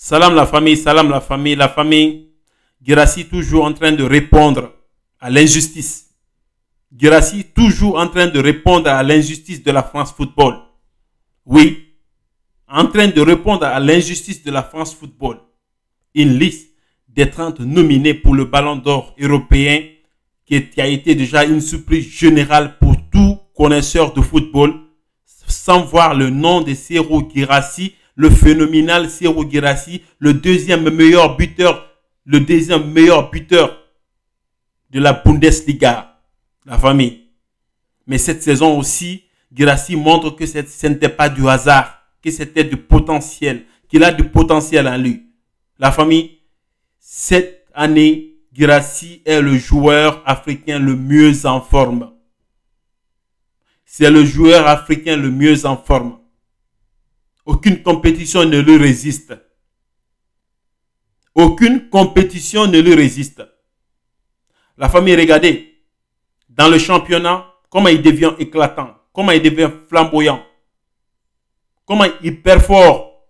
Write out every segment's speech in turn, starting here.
Salam la famille, la famille. Guirassy toujours en train de répondre à l'injustice. Guirassy toujours en train de répondre à l'injustice de la France Football. Oui, en train de répondre à l'injustice de la France Football. Une liste des 30 nominés pour le Ballon d'Or européen qui a été déjà une surprise générale pour tout connaisseur de football, sans voir le nom de Serhou Guirassy, le phénoménal Serhou Guirassy, le deuxième meilleur buteur de la Bundesliga, la famille. Mais cette saison aussi, Guirassy montre que ce n'était pas du hasard, que c'était du potentiel, qu'il a du potentiel en lui. La famille, cette année, Guirassy est le joueur africain le mieux en forme. C'est le joueur africain le mieux en forme. Aucune compétition ne lui résiste. Aucune compétition ne lui résiste. La famille, regardez, dans le championnat, comment il devient éclatant, comment il devient flamboyant, comment il perfore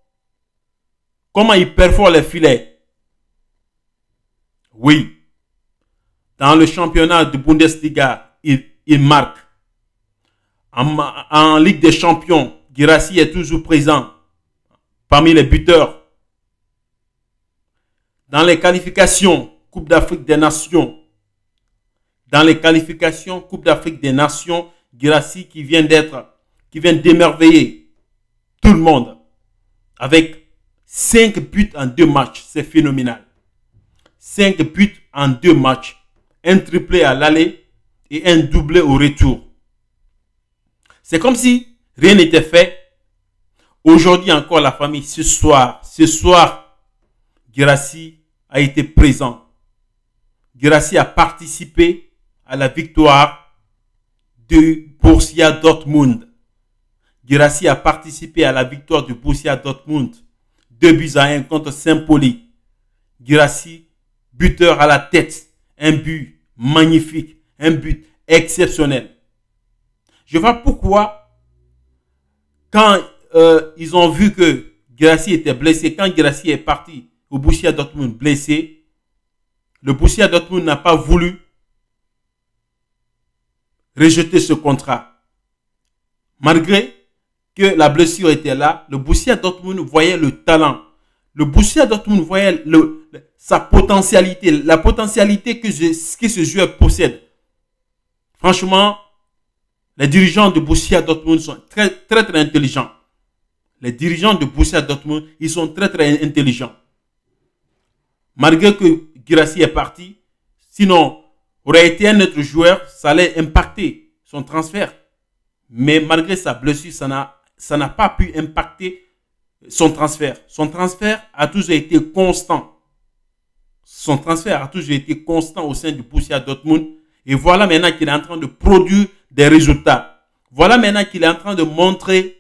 les filets. Oui, dans le championnat de Bundesliga, il marque. En Ligue des Champions, Guirassy est toujours présent parmi les buteurs. Dans les qualifications Coupe d'Afrique des Nations, Guirassy qui vient d'émerveiller tout le monde avec 5 buts en 2 matchs. C'est phénoménal. 5 buts en 2 matchs. Un triplé à l'aller et un doublé au retour. C'est comme si rien n'était fait. Aujourd'hui encore, la famille, ce soir, Guirassy a été présent. Guirassy a participé à la victoire de Borussia Dortmund. Guirassy a participé à la victoire de Borussia Dortmund. 2-1 contre Saint-Pauli. Guirassy, buteur à la tête. Un but magnifique. Un but exceptionnel. Je vois pourquoi, quand ils ont vu que Guirassy était blessé, quand Guirassy est parti au Borussia Dortmund blessé, le Borussia Dortmund n'a pas voulu rejeter ce contrat. Malgré que la blessure était là, le Borussia Dortmund voyait le talent. Le Borussia Dortmund voyait sa potentialité, la potentialité que ce joueur possède. Franchement, les dirigeants de Borussia Dortmund sont très intelligents. Les dirigeants de Borussia Dortmund, ils sont très intelligents. Malgré que Guirassy est parti, sinon, aurait été un autre joueur, ça allait impacter son transfert. Mais malgré sa blessure, ça n'a pas pu impacter son transfert. Son transfert a toujours été constant. Son transfert a toujours été constant au sein du Borussia Dortmund. Et voilà maintenant qu'il est en train de produire des résultats. Voilà maintenant qu'il est en train de montrer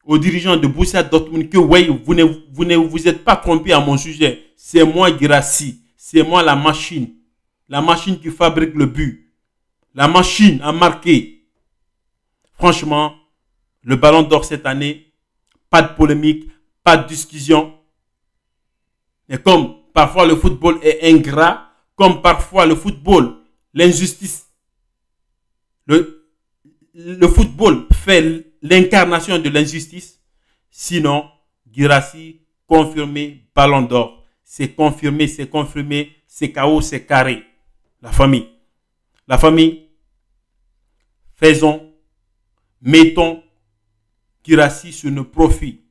aux dirigeants de Borussia Dortmund que oui, vous ne vous êtes pas trompé à mon sujet. C'est moi Guirassy. C'est moi la machine. La machine qui fabrique le but. La machine à marquer. Franchement, le Ballon d'Or cette année, pas de polémique, pas de discussion. Et comme parfois le football est ingrat, comme parfois le football, l'injustice, le football fait l'incarnation de l'injustice. Sinon, Guirassy confirmé Ballon d'Or. C'est confirmé, c'est KO, c'est carré. La famille, mettons Guirassy sur nos profits.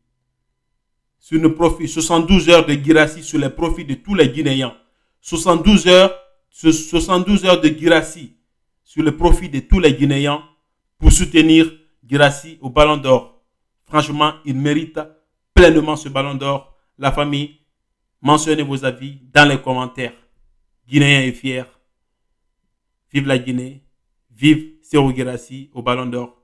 72 heures de Guirassy sur les profits de tous les Guinéens. 72 heures de Guirassy sur le profit de tous les Guinéens pour soutenir Guirassy au Ballon d'Or. Franchement, il mérite pleinement ce Ballon d'Or. La famille, mentionnez vos avis dans les commentaires. Guinéen est fier. Vive la Guinée. Vive Serhou Guirassy au Ballon d'Or.